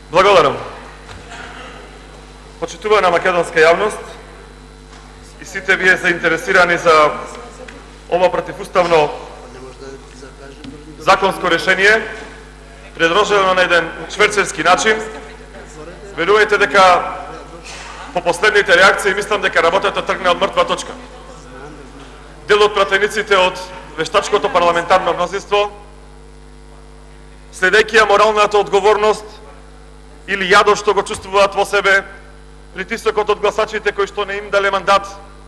Благодарам. Почитувана македонска јавност и сите вие заинтересирани за ова противуставно законско решение, предложено на еден шверцерски начин, верувајте дека по последните реакции мислам дека работата тргне од мртва точка. Дел од пратениците од вештачкото парламентарно мнозинство, следејќи ја моралната одговорност или јадот што го чувствуваат во себе, притисокот од гласачите кои што не им дале мандат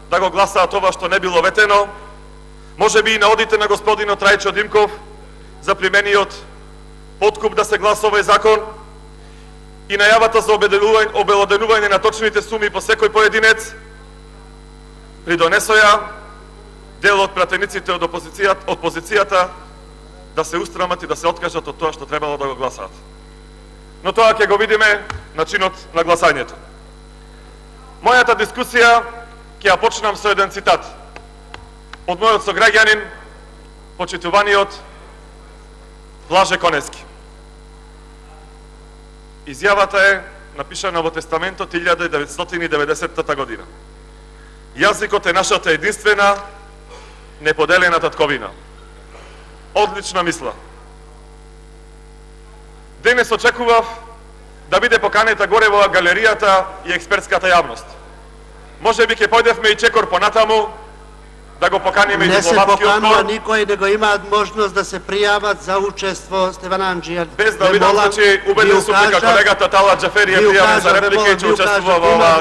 да го гласаат ова што не било ветено, можеби и наодите на господинот Рајчо Димков за примениот подкуп да се гласа овој закон и најавата за обелоденување на точните суми по секој поединец, придонесоја дел од пратениците од опозицијата да се устрамат и да се откажат од тоа што требало да го гласаат. Но тоа ќе го видиме начинот на гласањето. Мојата дискусија ќе ја почнам со еден цитат од мојот сограѓанин, почитуваниот Блаже Конески. Изјавата е напишана во Тестаментот 1990 година. Јазикот е нашата единствена, неподелена татковина. Одлична мисла. Денес очекував да биде поканета горе во галеријата и експертската јавност. Може би ќе појдевме и чекор понатаму, да го поканиме и дипломатскиот кор. Не се поканува никој, него имаат можност да се пријават за учество Стеван Анџијар. Без да видам, значи, убеден сум дека колегата Талат Џафери е пријавен за реплика и ќе учествува во ова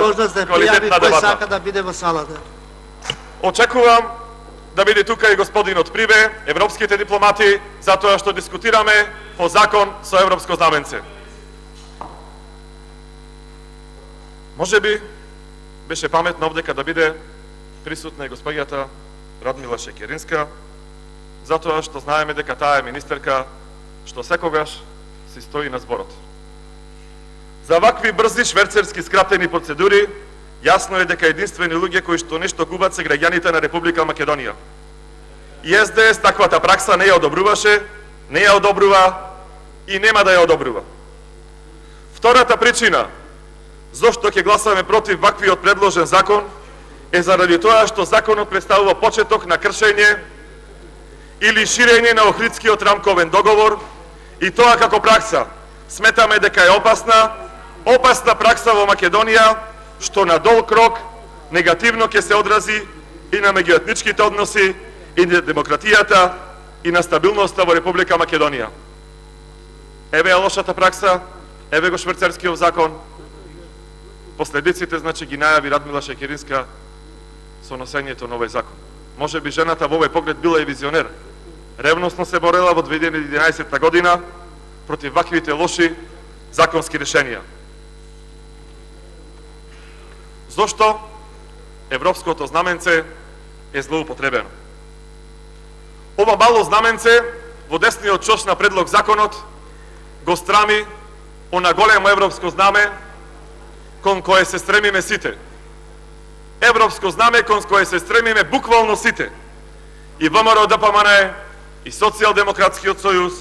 квалитетна кој дебата. сака да биде во салата. Очекувам да биде тука и господинот Прибе, европските дипломати, затоа што дискутираме по закон со европско знаменце. Може би беше паметно овдека да биде присутна и господјата Радмила Шекеринска, затоа што знаеме дека таа е министерка што секогаш си стои на зборот. За вакви брзи шверцерски скратени процедури, јасно е дека единствени луѓе кои што нешто губат се граѓаните на Република Македонија. И СДС таквата пракса не ја одобруваше, не ја одобрува и нема да ја одобрува. Втората причина зошто ќе гласаме против ваквиот предложен закон е заради тоа што законот представува почеток на кршење или ширење на Охридскиот рамковен договор и тоа како пракса сметаме дека е опасна пракса во Македонија што на долг рок негативно ќе се одрази и на меѓуетничките односи и на демократијата и на стабилноста во Република Македонија. Еве е лошата пракса, еве го швейцарскиот закон. Последиците, значи, ги најави Радмила Шекеринска со носењето на овој закон. Може би жената во овој поглед била и визионер. Ревносно се борела во 2011 година против ваквите лоши законски решенија. Зошто европското знаменце е злоупотребено? Ова мало знаменце во десниот чош на предлог законот го страми она големо европско знаме кон кое се стремиме сите. Европско знаме кон кое се стремиме буквално сите. И ВМРО ДПМН, и Социјалдемократскиот сојуз,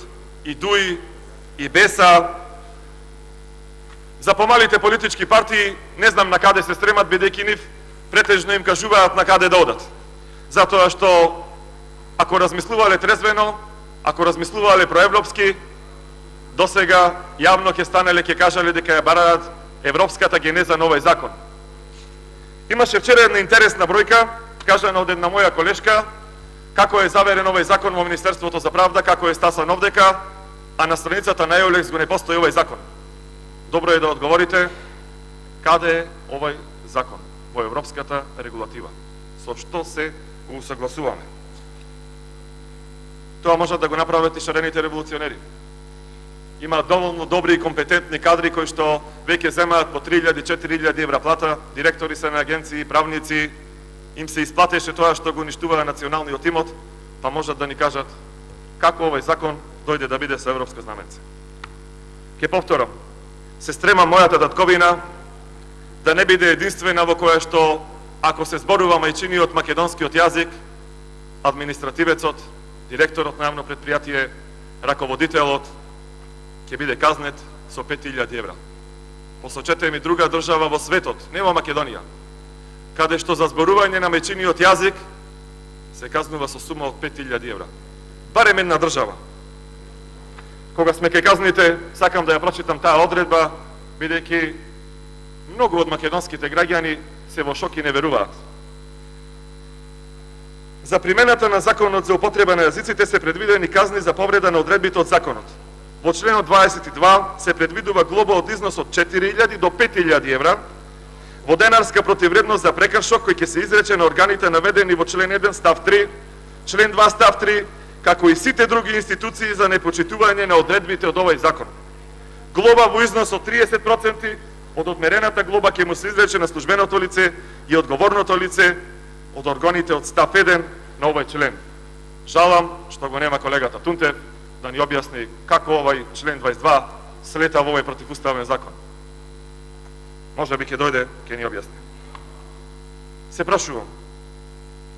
и ДУИ, и БЕСА. За помалите политички партии не знам на каде се стремат, бидејќи нив претежно им кажуваат на каде да одат. Затоа што ако размислувале трезвено, ако размислувале проевропски, досега јавно ќе станеле, ќе кажале дека ја бараат европската генеза на овој закон. Имаше вчера една интересна бројка, кажана од една моја колешка, како е заверен овој закон во Министерството за правда, како е стасан овдека, а на страницата на EULEX го не постои овој закон. Добро е да одговорите каде е овој закон во европската регулатива. Со што се го усагласуваме? Тоа можат да го направат и шарените револуционери. Има доволно добри и компетентни кадри кои што веќе земаат по 3000-4000 евра плата, директори се на агенции, правници, им се исплатеше тоа што го уништуваа националниот имот, па можат да ни кажат како овој закон дојде да биде со европско знаменце. Ке повторам, се стрема мојата татковина да не биде единствена во која што, ако се зборува мајчиниот македонскиот јазик, административецот, директорот на јавно предпријатие, раководителот ќе биде казнет со 5000 евра. Посочете ми друга држава во светот, не во Македонија, каде што за зборување на мајчиниот јазик се казнува со сума од 5000 евра. Барем една држава. Кога сме кај казните, сакам да ја прочитам таа одредба, бидејќи многу од македонските граѓани се во шок и не веруваат. За примената на законот за употреба на јазиците се предвидени казни за повреда на одредбите од законот. Во членот 22 се предвидува глоба од износ од 4000 до 5000 евра, во денарска противредност за прекршок кој ќе се изрече на органите наведени во член 1 став 3, член 2 став 3, како и сите други институции за непочитување на одредбите од овој закон. Глоба во износ од 30% од одмерената глоба ќе му се изрече на службеното лице и одговорното лице од органите од став 1 на овој член. Жалам што го нема колегата Тунтев да ни објасни како овој член 22 слета во овој противуставен закон. Може би ќе дојде, ќе ни објасни. Се прашувам,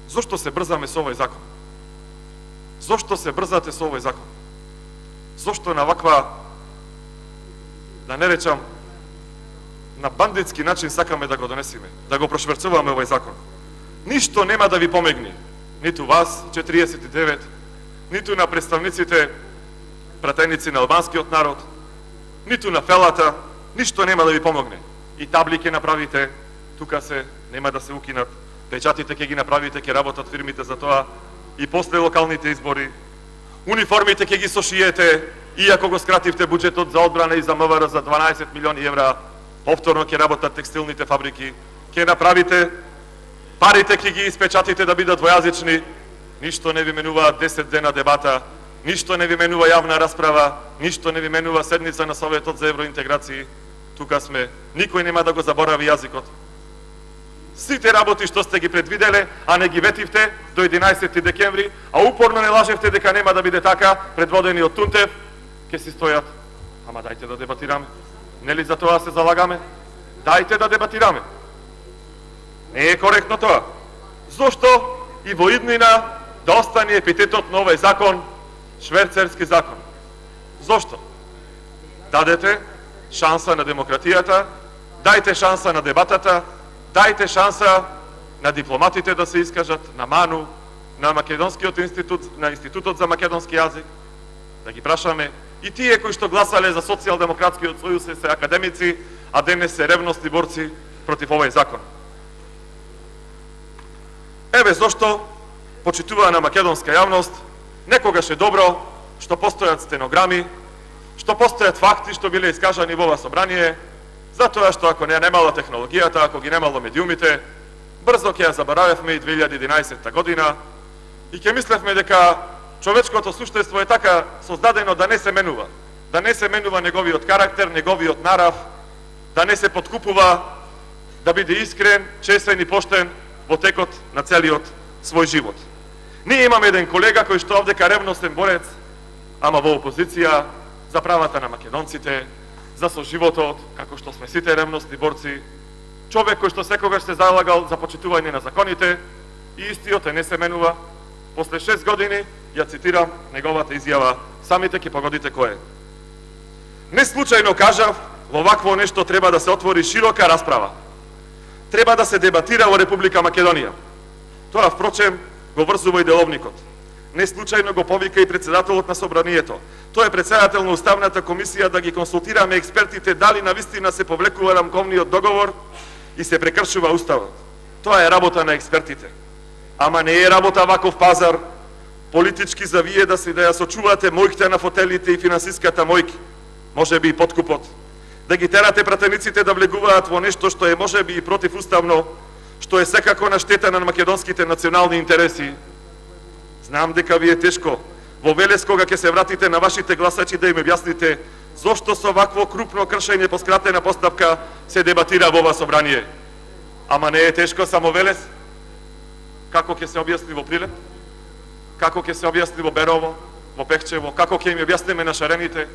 зошто се брзаме со овој закон? Зошто се брзате со овој закон? Зошто на ваква, да не речам, на бандитски начин сакаме да го донесиме, да го прошверцуваме овој закон? Ништо нема да ви помегни, ниту вас, 49, ниту на представниците, пратеници на албанскиот народ, ниту на фелата, ништо нема да ви помогне. И табли ќе направите, тука се, нема да се укинат, печатите ќе ги направите, ќе работат фирмите за тоа, и после локалните избори, униформите ќе ги сошиете, иако го скративте буџетот за одбрана и за МВР за 12 милиони евра, повторно ќе работат текстилните фабрики, ќе направите, парите ќе ги испечатите да бидат двојазични, ништо не ви менува 10 дена дебата, ништо не ви менува јавна расправа, ништо не ви менува седница на Советот за евроинтеграции. Тука сме, никој нема да го заборави јазикот. Сите работи што сте ги предвиделе, а не ги ветивте до 11 декември, а упорно не лажевте дека нема да биде така, предводени од Тунтев, ќе си стојат. Ама дајте да дебатираме. Нели за тоа се залагаме? Дајте да дебатираме. Не е коректно тоа. Зошто и во иднина да остане епитетот на овој закон шверцерски закон? Зошто? Дадете шанса на демократијата, дајте шанса на дебатата, дајте шанса на дипломатите да се искажат, на МАНУ, на Македонскиот институт, на Институтот за македонски јазик, да ги прашаме и тие кои што гласале за Социјалдемократскиот сојуз се академици, а денес се ревностни борци против овој закон. Еве зошто почитувана македонска јавност, некогаш е добро што постојат стенограми, што постојат факти што биле искажани во ова собрание, затоа што ако не немало технологијата, ако ги немало медиумите, брзо ќе ја заборавевме и 2011 година и ќе мислевме дека човечкото суштество е така создадено да не се менува неговиот карактер, неговиот нарав, да не се подкупува, да биде искрен, честен и поштен во текот на целиот свој живот. Ние имаме еден колега кој што овдека ревностен борец, ама во опозиција, за правата на македонците, за соживотот, како што сме сите ревностни борци, човек кој што секогаш се залагал за почитување на законите, и истиот не се менува. После 6 години, ја цитирам неговата изјава, самите ќе погодите кој е. Не случајно кажав, во вакво нешто треба да се отвори широка расправа. Треба да се дебатира во Република Македонија. Тоа, впрочем, го врзува и деловникот. Не случајно го повика и председателот на собранието. Тој е председател на Уставната комисија да ги консултираме експертите дали навистина се повлекува рамковниот договор и се прекршува Уставот. Тоа е работа на експертите. Ама не е работа ваков пазар, политички за вие да ја сочувате мојките на фотелите и финансиската мојки, може би и подкупот, да ги терате пратениците да влегуваат во нешто што е може би и противуставно, што е секако на штета на македонските национални интереси. Знам дека ви е тешко, во Велес кога ќе се вратите на вашите гласачи да им објасните зошто со вакво крупно кршење по скратена постапка се дебатира во ова собрание. Ама не е тешко само Велес? Како ќе се објасни во Прилеп? Како ќе се објасни во Берово, во Пехчево? Како ќе им објасниме на шарените?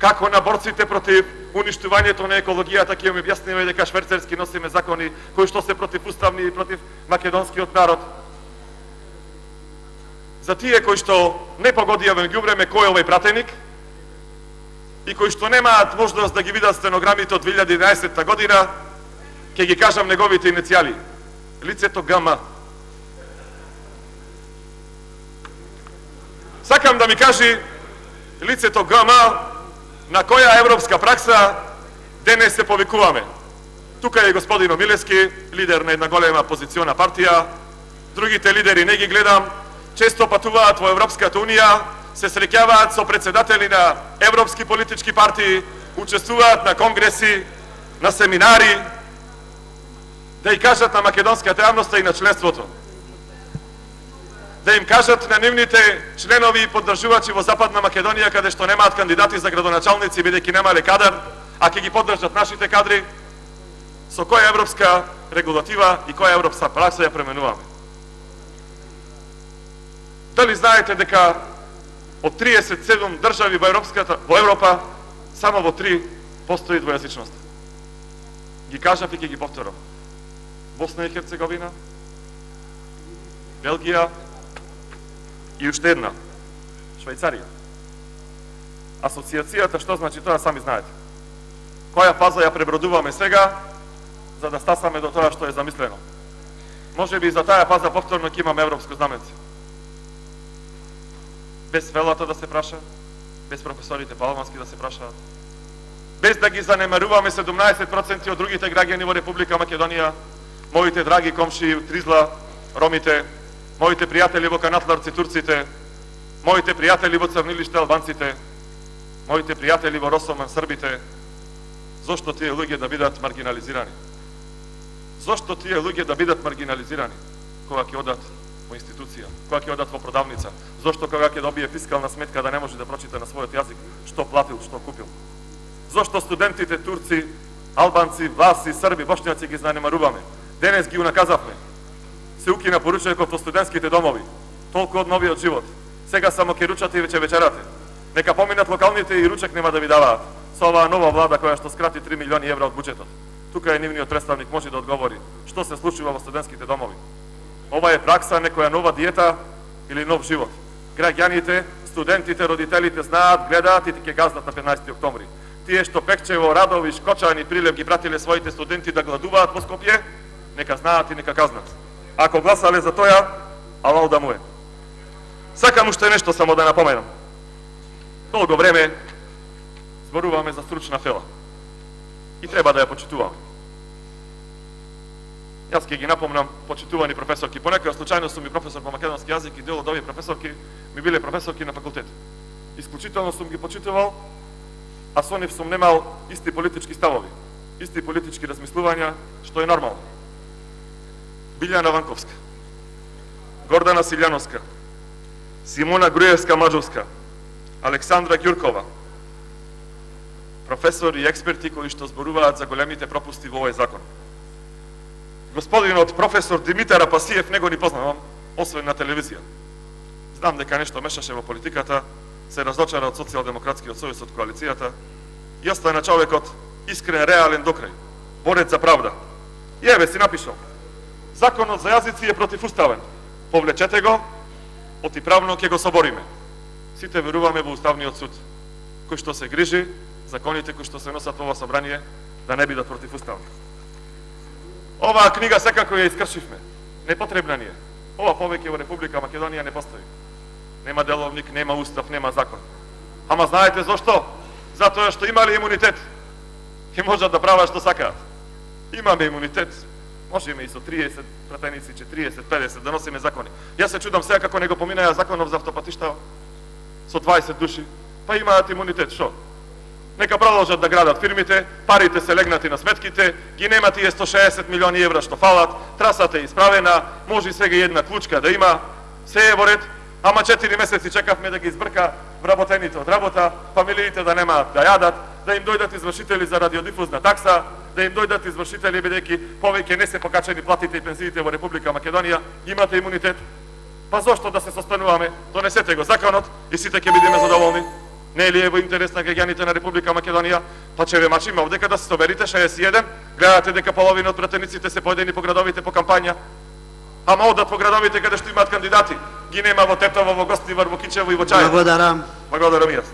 Како на борците против уништувањето на екологијата ќе им објасниме дека шверцерски носиме закони кои што се противуставни и против македонскиот народ? За тие кои што не погодија во ѓубреме кој е овој пратеник, и кои што немаат можност да ги видат стенограмите од 2011 година, ќе ги кажам неговите иницијали. Лицето ГМ. Сакам да ми кажи лицето ГМ на која европска пракса денес се повикуваме. Тука е господин Омилевски, лидер на една голема опозициона партија. Другите лидери не ги гледам. Често патуваат во Европската унија, се среќаваат со председатели на европски политички партии, учествуваат на конгреси, на семинари, да ја кажат на македонската јавност и на членството. Да им кажат на нивните членови и поддржувачи во Западна Македонија, каде што немаат кандидати за градоначалници, бидејќи немале кадар, а ќе ги поддржат нашите кадри, со која европска регулатива и која европска пракса ја пременуваме. Дали знаете дека од 37 држави во Европа, само во 3 постои двојазичност? Ги кажав и ќе ги повторам. Босна и Херцеговина, Белгија и уште една, Швајцарија. Асоциацијата, што значи тоа, сами знаете. Која фаза ја пребродуваме сега, за да стасаме до тоа што е замислено. Може би за таа фаза повторно ќе имаме европско знаменце. Без велата да се праша, без професорите палмански да се прашаат, без да ги занемаруваме 17% од другите граѓани во Република Македонија, моите драги комшии од Тризла, ромите, моите пријатели во Канатларци, турците, моите пријатели во Црнилиште, албанците, моите пријатели во Росоман, србите. Зошто тие луѓе да бидат маргинализирани? Зошто тие луѓе да бидат маргинализирани кога ќе одат во институција, кога ќе одат во продавница? Зошто кога ќе добие фискална сметка да не може да прочита на својот јазик што платил, што купил? Зошто студентите турци, албанци, власи, срби, бошњаци ги занемаруваме? Денес ги унаказавме. Се укина поручникот во студентските домови. Толку од новиот живот. Сега само ќе ручате и веќе вечерате. Нека поминат локалните и ручек нема да ви даваат. Со оваа нова влада која што скрати 3 милиони евра од буџетот. Тука е нивниот представник, може да одговори што се случува во студентските домови. Ова е пракса, некоја нова диета или нов живот. Граѓаните, студентите, родителите знаат, гледаат и ќе газнат на 15 октомври. Тие што Пекчево, Радови, Шкочан и Прилеп ги пратиле своите студенти да гладуваат во Скопје, нека знаат и нека казнат. Ако гласале за тоја, алал да му е. Сакам уште нешто само да напоменам. Долго време зборуваме за стручна фела. И треба да ја почитуваме. Јас ќе ги напомнам почитувани професорки. Понекогаш случајно сум и професор по македонски јазик и дел од овие професорки ми биле професорки на факултет. Исклучително сум ги почитувал, а со нив сум немал исти политички ставови, исти политички размислувања, што е нормално. Билјана Ванковска, Гордана Силјановска, Симона Груевска-Маджовска, Александра Ѓуркова, професори и експерти кои што зборуваат за големите пропусти во овој закон. Господинот професор Димитар Апасиев не го ни познавам, освен на телевизија. Знам дека нешто мешаше во политиката, се разочара од Социјалдемократскиот сојуз од коалицијата и остана човекот искрен, реален докрај, борец за правда. И еве си напишал: законот за јазици е противуставен. Повлечете го, отиправно ќе го собориме. Сите веруваме во Уставниот суд, кој што се грижи законите кои што се носат во ова собрание да не бидат противуставни. Оваа книга секако ја искршивме. Непотребна ни е. Ова повеќе во Република Македонија не постои. Нема деловник, нема устав, нема закон. Ама знаете зошто? Затоа што имале имунитет. Ќе можат да прават што сакаат. Имаме имунитет. Можеме и со 30 пратеници, 40, 50 да носиме закони. Јас се чудам сега како не го поминаја законов за автопатишта со 20 души. Па имаат имунитет, шо? Нека продолжат да градат фирмите, парите се легнати на сметките, ги нема тие 160 милиони евра што фалат, трасата е исправена, може и сега една клучка да има, се е во ред, ама 4 месеци чекавме да ги избрка вработените од работа, фамилиите да немаат да јадат, да им дојдат извршители за радиодифузна такса, да им дојдат извршители бидејќи повеќе не се покачени платите и пензиите во Република Македонија, имате имунитет. Па зошто да се состануваме? Донесете го законот и сите ќе бидеме задоволни. Не е ли е во интерес на граѓаните на Република Македонија? Па че ве мачиме овдека да се соберите 61, гледате дека половина од пратениците се поедени по градовите по кампања. Ама одат по градовите каде што имаат кандидати. Ги нема во Тетово, во Гостивар, во Кичево и во Чајево. Благодарам. Благодарам и јас.